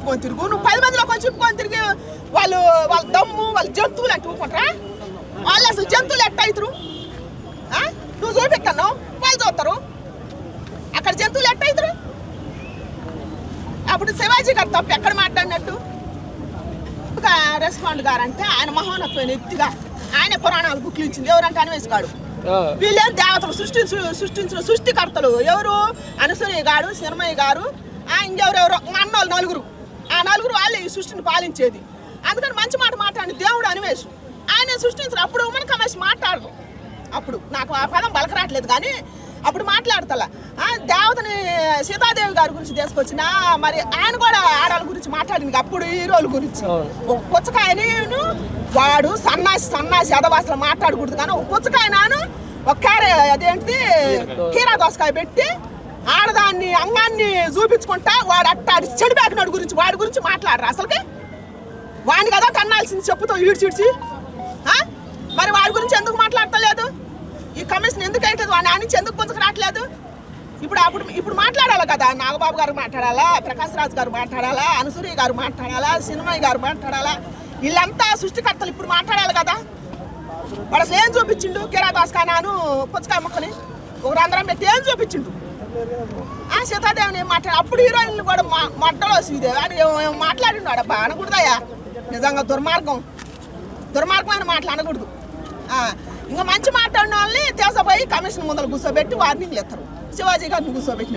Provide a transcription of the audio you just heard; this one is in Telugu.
చెప్పుకొని తిరుగు. నువ్వు 10 మందిలో కొంచెం చెప్పుకొని తిరిగి వాళ్ళ దమ్ము వాళ్ళ జంతువులు అంటే ఊరుకుంటారా? వాళ్ళు అసలు జంతువులు ఎట్ట అవుతారు? నువ్వు చూపెట్టాను వాళ్ళు చూస్తారు. అక్కడ జంతువులు ఎట్ట అవుతారు? అప్పుడు శివాజీ గారు తప్పు ఎక్కడ మాట్లాడినట్టు? రెస్పాండ్ గారు అంటే ఆయన మహోన్నతమైన ఎత్తిగా ఆయన పురాణాలు బుక్లు ఇచ్చింది ఎవరంటే అన్వేషగాడు. వీళ్ళేం దేవతలు సృష్టించిన సృష్టికర్తలు ఎవరు? అనసూయ గారు, శర్మయ్య గారు, ఇంకెవరెవరో అన్నోళ్ళు నలుగురు. ఆ నలుగురు వాళ్ళే ఈ సృష్టిని పాలించేది. అందుకని మంచి మాట మాట్లాడి దేవుడు అన్వేషు ఆయన సృష్టించారు. అప్పుడు మన కమేష్ మాట్లాడదు. అప్పుడు నాకు ఆ పదం బలకరాట్లేదు కానీ అప్పుడు మాట్లాడతా. దేవతని సీతాదేవి గారి గురించి తీసుకొచ్చిన మరి ఆయన కూడా ఆడవాళ్ళ గురించి మాట్లాడింది. అప్పుడు హీరోల గురించి ఒక పుచ్చకాయని వాడు సన్నాసి అదవాసలు మాట్లాడకూడదు కానీ ఒక పుచ్చకాయ నాను ఒక అదేంటి కీరా దోసకాయ పెట్టి ఆడదాన్ని అంగాన్ని చూపించుకుంటా వాడు అట్టాడి చెడిపోకినాడు గురించి వాడి గురించి మాట్లాడరు. అసలుకి వాడిని కదా తన్నాల్సింది చెప్పుతో ఈడ్చిడ్చి. మరి వాడి గురించి ఎందుకు మాట్లాడతలేదు? ఈ కమిషన్ ఎందుకు అవుతుంది? వాడిని ఆనించి ఎందుకు పుంజకు రావట్లేదు? ఇప్పుడు మాట్లాడాలి కదా. నాగబాబు గారు మాట్లాడాలా, ప్రకాష్ రాజ్ గారు మాట్లాడాలా, అనసూయ గారు మాట్లాడాలా, సినిమయ్య గారు మాట్లాడాలా, వీళ్ళంతా సృష్టికర్తలు ఇప్పుడు మాట్లాడాలి కదా. వాడు అసలు ఏం చూపించిండు? కిరాదాస్కానాను పుచ్చకాయ ముక్కని ఒక రంధ్రం పెట్టి ఏం చూపించిండు? సీతాదేవిని ఏం మాట్లాడు? అప్పుడు హీరోయిన్లు కూడా మట్టలో శ్రీదేవి మాట్లాడిండు. అడబ్బా అనకూడదయ్యా, నిజంగా దుర్మార్గమైన మాటలు అనకూడదు. ఇంకా మంచి మాట్లాడిన వాళ్ళని తీసపోయి కమిషన్ ముందర కూర్చోబెట్టి వార్నింగ్లు ఎత్తారు. శివాజీ గారిని కూర్చోబెట్టి